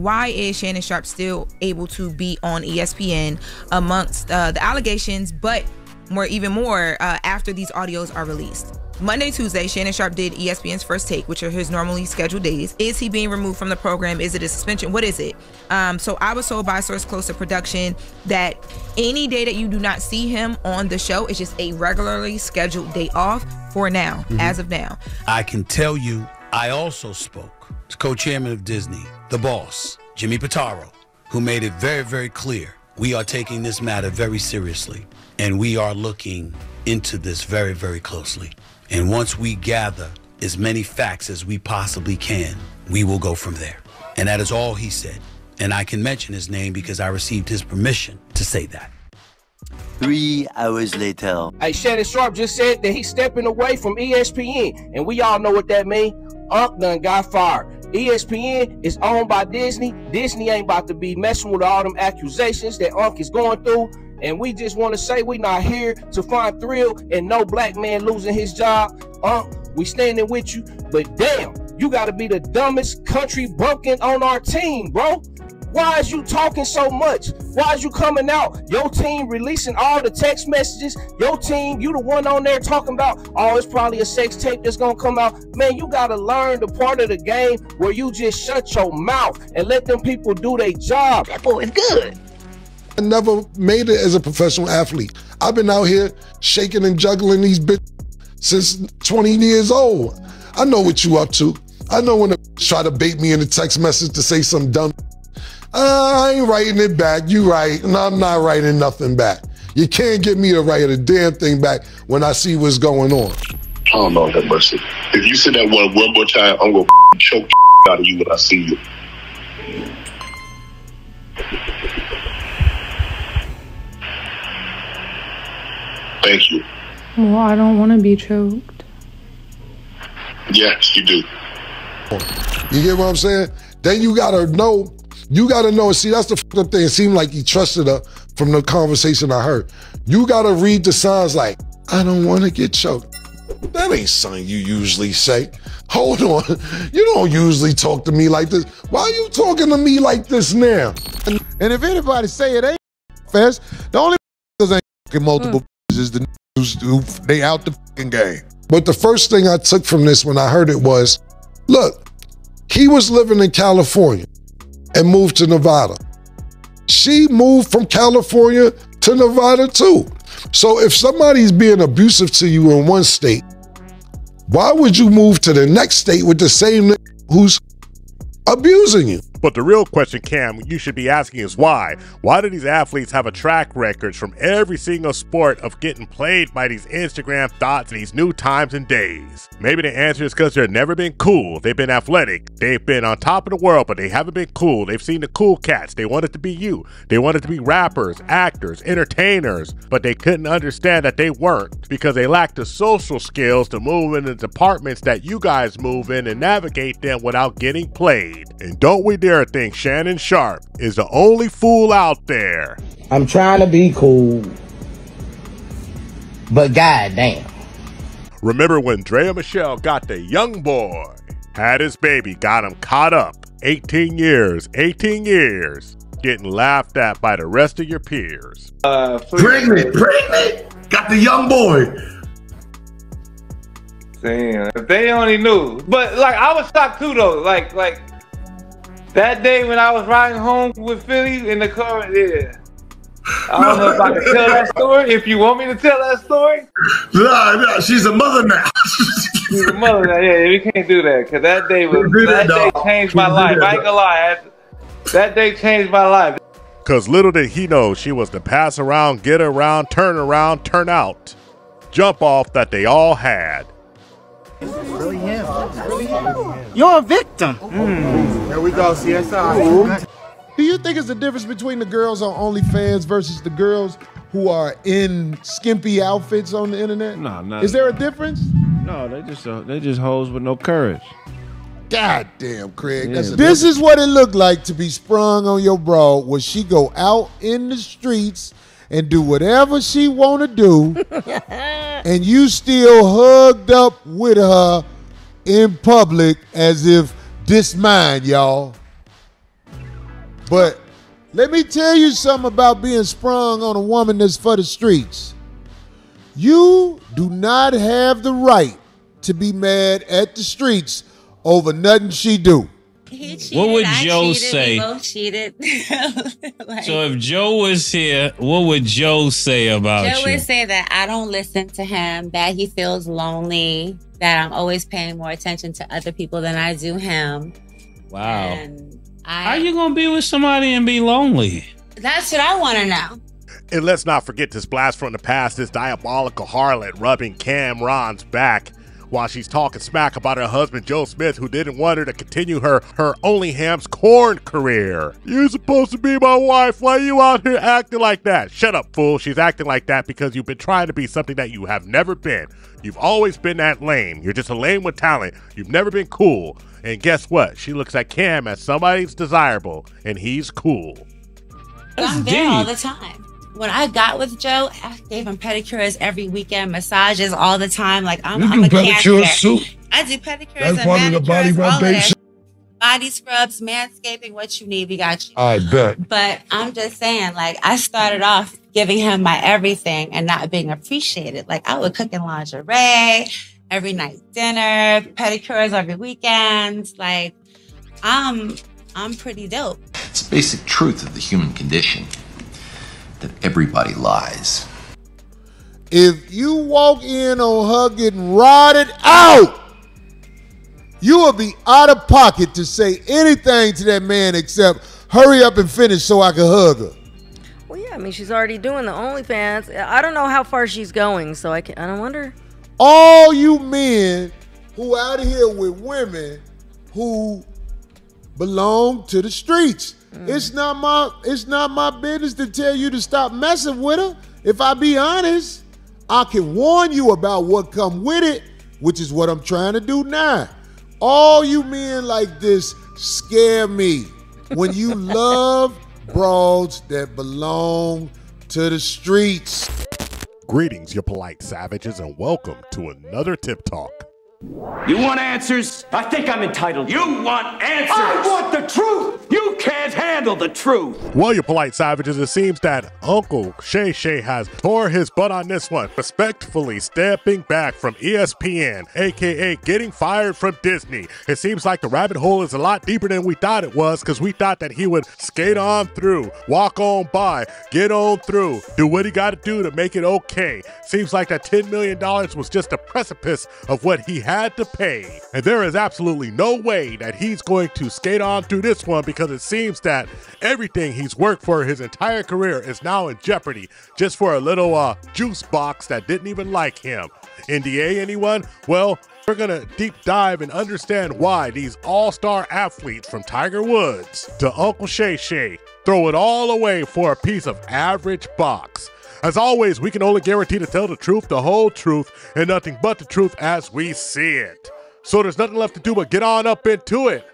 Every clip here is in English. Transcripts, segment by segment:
why is Shannon Sharpe still able to be on ESPN amongst the allegations, but even more after these audios are released? Monday, Tuesday, Shannon Sharpe did ESPN's First Take, which are his normally scheduled days. Is he being removed from the program? Is it a suspension? What is it? So I was told by a source close to production that any day that you do not see him on the show is just a regularly scheduled day off for now, as of now. I can tell you, I also spoke to co-chairman of Disney, the boss, Jimmy Pitaro, who made it very, very clear. We are taking this matter very seriously, and we are looking into this very, very closely. And once we gather as many facts as we possibly can, we will go from there. And that is all he said. And I can mention his name because I received his permission to say that. 3 hours later. Hey, Shannon Sharpe just said that he's stepping away from ESPN. And we all know what that means. Unc done got fired. ESPN is owned by Disney. Disney ain't about to be messing with all them accusations that Unc is going through. And we just want to say we not here to find thrill and no black man losing his job. We standing with you, but damn, you got to be the dumbest country bumpkin on our team, bro. Why is you talking so much? Why is you coming out? Your team releasing all the text messages. Your team, you the one on there talking about, oh, it's probably a sex tape that's gonna come out. Man, you gotta learn the part of the game where you just shut your mouth and let them people do their job. That boy is good. I never made it as a professional athlete. I've been out here shaking and juggling these bitches since 20 years old. I know what you up to. I know when they try to bait me in a text message to say some dumb. I ain't writing it back. You right, and I'm not writing nothing back. You can't get me to write a damn thing back when I see what's going on. I don't know that mercy. If you say that one more time, I'm gonna choke out of you when I see you. Thank you. Well, I don't want to be choked. Yes, you do. You get what I'm saying? Then you gotta know. You gotta know. See, that's the fucked up thing. It seemed like he trusted her from the conversation I heard. You gotta read the signs like, I don't want to get choked. That ain't something you usually say. Hold on. You don't usually talk to me like this. Why are you talking to me like this now? And if anybody say it ain't fast, the only ain't multiple is the who they out the fucking game. But the first thing I took from this when I heard it was, look, he was living in California and moved to Nevada. She moved from California to Nevada too. So if somebody's being abusive to you in one state, why would you move to the next state with the same who's abusing you? But the real question, Cam, you should be asking is why? Why do these athletes have a track record from every single sport of getting played by these Instagram thoughts in these new times and days? Maybe the answer is because they've never been cool. They've been athletic. They've been on top of the world, but they haven't been cool. They've seen the cool cats. They wanted to be you. They wanted to be rappers, actors, entertainers, but they couldn't understand that they weren't because they lacked the social skills to move in the departments that you guys move in and navigate them without getting played. And don't we dare think Shannon Sharpe is the only fool out there. I'm trying to be cool, but goddamn. Remember when Drea Michelle got the young boy, had his baby, got him caught up, 18 years, getting laughed at by the rest of your peers. Pregnant, got the young boy. Damn, if they only knew. But like, I was shocked too though. Like that day when I was riding home with Philly in the car, yeah. I don't know if I can tell that story. If you want me to tell that story. No, she's a mother now. She's a mother now, yeah, we can't do that. Cause that day changed my life. I ain't gonna lie. That day changed my life. Cause little did he know she was the pass around, get around, turn out, jump off that they all had. Really him. You're a victim. Here we go, CSI. Do you think it's the difference between the girls on OnlyFans versus the girls who are in skimpy outfits on the internet? No, no. Is there a difference? No, they just hoes with no courage. God damn, Craig. Yeah. This is what it looked like to be sprung on your bro when she go out in the streets and do whatever she want to do, and you still hugged up with her in public as if this mine, y'all. But let me tell you something about being sprung on a woman that's for the streets. You do not have the right to be mad at the streets over nothing she do. He cheated, what would I Joe cheated, say? We both cheated. So if Joe was here, what would Joe say about Joe you? would say that I don't listen to him, that he feels lonely, that I'm always paying more attention to other people than I do him. Wow. And how you gonna be with somebody and be lonely? That's what I want to know. And let's not forget this blast from the past, this diabolical harlot rubbing Cameron's back while she's talking smack about her husband, Joe Smith, who didn't want her to continue her Only Ham's corn career. You're supposed to be my wife. Why are you out here acting like that? Shut up, fool. She's acting like that because you've been trying to be something that you have never been. You've always been that lame. You're just a lame with talent. You've never been cool. And guess what? She looks at Cam as somebody's desirable, and he's cool. I'm there all the time. When I got with Joe, I gave him pedicures every weekend, massages all the time. Like I'm a pedicures too? I do pedicures That's and part of the body manicures, all of rub, that. Body scrubs, manscaping, what you need, we got you. I bet. But I'm just saying, like, I started off giving him my everything and not being appreciated. Like, I would cook in lingerie, every night dinner, pedicures every weekend. Like, I'm pretty dope. It's the basic truth of the human condition that everybody lies. If you walk in on her getting rotted out, you will be out of pocket to say anything to that man except hurry up and finish so I can hug her. Well, yeah, I mean, she's already doing the OnlyFans. I don't know how far she's going, so I don't wonder. All you men who out here with women who belong to the streets. It's not my business to tell you to stop messing with her. If I be honest, I can warn you about what come with it, which is what I'm trying to do now. All you men like this scare me when you love broads that belong to the streets. Greetings, you polite savages, and welcome to another Tip Talk. You want answers? I think I'm entitled. You want answers? I want the truth! You can't handle the truth! Well, you polite savages, it seems that Uncle Shay Shay has tore his butt on this one, respectfully stepping back from ESPN, aka getting fired from Disney. It seems like the rabbit hole is a lot deeper than we thought it was, because we thought that he would skate on through, walk on by, get on through, do what he got to do to make it okay. Seems like that $10 million was just the precipice of what he had to pay. And there is absolutely no way that he's going to skate on through this one, because it seems that everything he's worked for his entire career is now in jeopardy just for a little juice box that didn't even like him. NDA, anyone? Well, we're gonna deep dive and understand why these all-star athletes from Tiger Woods to Uncle Shay Shay throw it all away for a piece of average box. As always, we can only guarantee to tell the truth, the whole truth, and nothing but the truth as we see it. So there's nothing left to do but get on up into it.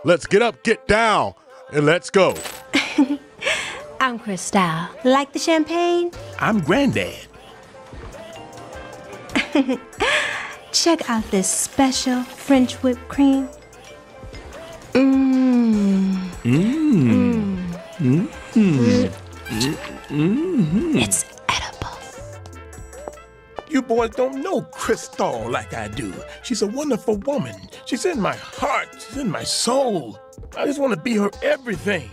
Let's get up, get down, and let's go. I'm Cristal. Like the champagne? I'm Granddad. Check out this special French whipped cream. Mmm. Mmm. Mmm. Mmm. It's edible. You boys don't know Cristal like I do. She's a wonderful woman. She's in my heart. She's in my soul. I just want to be her everything.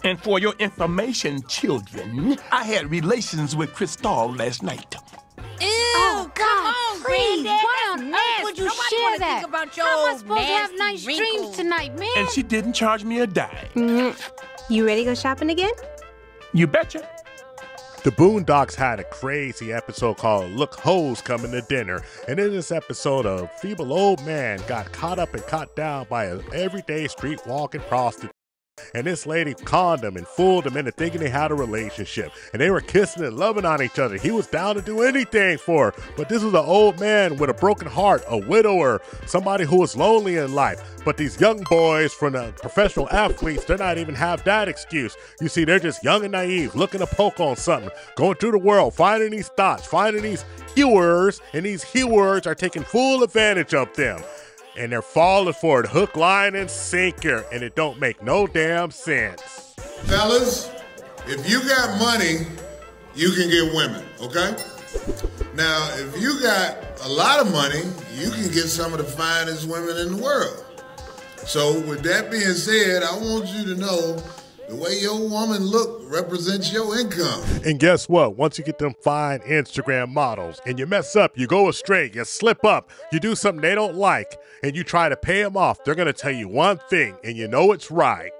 And for your information, children, I had relations with Cristal last night. Ew, oh, come on, please. Why on earth would you share that? How am I supposed to have nice dreams tonight, man? And she didn't charge me a dime. You ready to go shopping again? You betcha. The Boondocks had a crazy episode called Look Hoes Coming to Dinner. And in this episode, a feeble old man got caught up and caught down by an everyday street walking prostitute. And this lady conned him and fooled him into thinking they had a relationship. And they were kissing and loving on each other. He was down to do anything for her. But this was an old man with a broken heart, a widower, somebody who was lonely in life. But these young boys from the professional athletes, they're not even have that excuse. You see, they're just young and naive, looking to poke on something, going through the world, finding these thoughts, finding these hewers, and these hewers are taking full advantage of them. and they're falling for it hook, line, and sinker, and it don't make no damn sense. Fellas, if you got money, you can get women, okay? Now, if you got a lot of money, you can get some of the finest women in the world. So with that being said, I want you to know the way your woman look represents your income. And guess what? Once you get them fine Instagram models and you mess up, you go astray, you slip up, you do something they don't like, and you try to pay them off, they're going to tell you one thing, and you know it's right.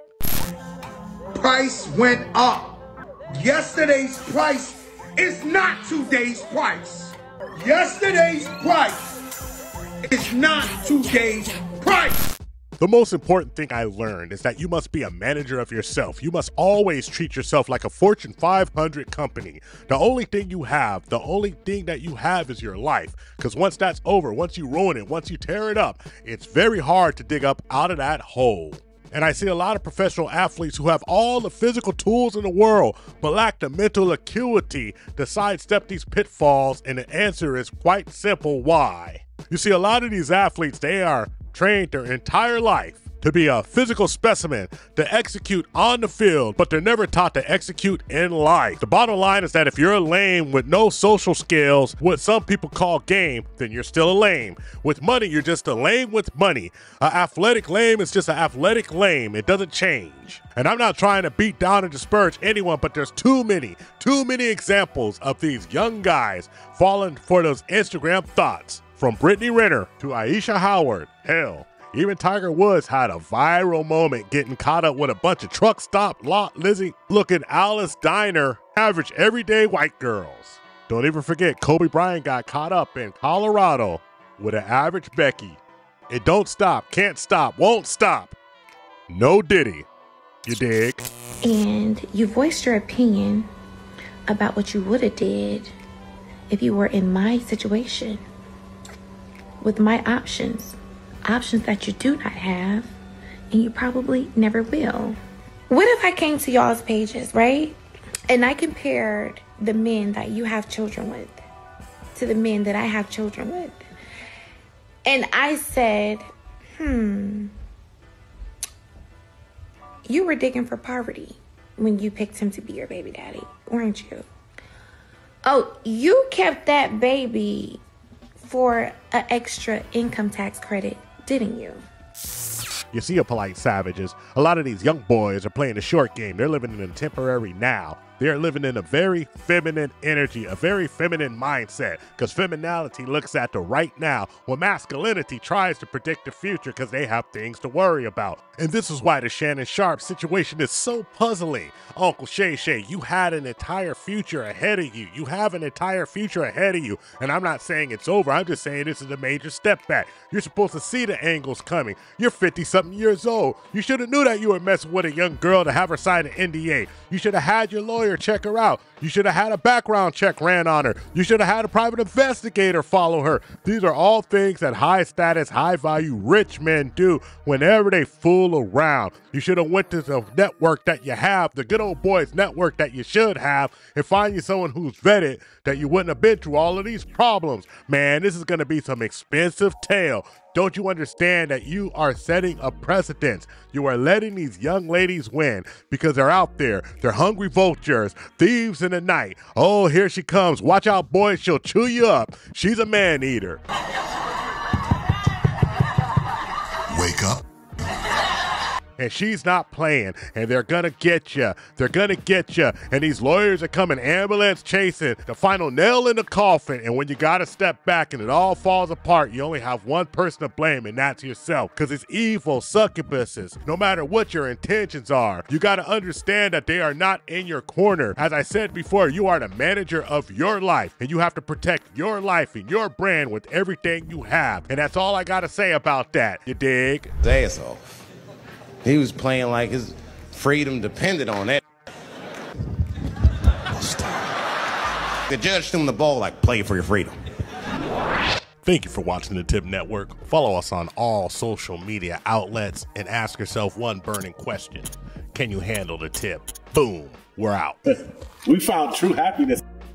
Price went up. Yesterday's price is not today's price. Yesterday's price is not today's price. The most important thing I learned is that you must be a manager of yourself. You must always treat yourself like a Fortune 500 company. The only thing that you have is your life. Because once that's over, once you ruin it, once you tear it up, it's very hard to dig up out of that hole. And I see a lot of professional athletes who have all the physical tools in the world, but lack the mental acuity to sidestep these pitfalls, and the answer is quite simple: why? You see, a lot of these athletes, they are trained their entire life to be a physical specimen, to execute on the field, but they're never taught to execute in life. The bottom line is that if you're a lame with no social skills, what some people call game, then you're still a lame. With money, you're just a lame with money. An athletic lame is just an athletic lame. It doesn't change. And I'm not trying to beat down and disparage anyone, but there's too many examples of these young guys falling for those Instagram thoughts. From Brittany Renner to Aisha Howard, hell, even Tiger Woods had a viral moment getting caught up with a bunch of truck stop lot Lizzie looking Alice Diner, average everyday white girls. Don't even forget Kobe Bryant got caught up in Colorado with an average Becky. It don't stop, can't stop, won't stop. No Diddy. You dig? And you voiced your opinion about what you would have did if you were in my situation. With my options that you do not have, and you probably never will. What if I came to y'all's pages, right? And I compared the men that you have children with to the men that I have children with. And I said, you were digging for poverty when you picked him to be your baby daddy, weren't you? Oh, you kept that baby for an extra income tax credit, didn't you? You see, a polite savages, a lot of these young boys are playing the short game. They're living in a temporary now. They're living in a very feminine energy, a very feminine mindset, because femininity looks at the right now, while masculinity tries to predict the future because they have things to worry about. And this is why the Shannon Sharpe situation is so puzzling. Uncle Shay Shay, you had an entire future ahead of you. You have an entire future ahead of you. And I'm not saying it's over. I'm just saying this is a major step back. You're supposed to see the angles coming. You're 50-something years old. You should have knew that you were messing with a young girl to have her sign an NDA. You should have had your lawyer check her out. You should have had a background check ran on her. You should have had a private investigator follow her. These are all things that high status, high value, rich men do whenever they fool around. You should have went to the network that you have, the good old boys network that you should have, and find you someone who's vetted that you wouldn't have been through all of these problems. Man, this is going to be some expensive tale. Don't you understand that you are setting a precedent? You are letting these young ladies win because they're out there. They're hungry vultures, thieves in the night. Oh, here she comes. Watch out, boys. She'll chew you up. She's a man-eater. Wake up. And she's not playing, and they're gonna get you. They're gonna get you. And these lawyers are coming ambulance chasing, the final nail in the coffin. And when you gotta step back and it all falls apart, you only have one person to blame, and that's yourself. Because it's evil succubuses. No matter what your intentions are, you gotta understand that they are not in your corner. As I said before, you are the manager of your life, and you have to protect your life and your brand with everything you have. And that's all I gotta say about that. You dig? His ass off. He was playing like his freedom depended on that. The judge threw him the ball like, play for your freedom. Thank you for watching the THPP Network. Follow us on all social media outlets and ask yourself one burning question. Can you handle the tip? Boom, we're out. We found true happiness.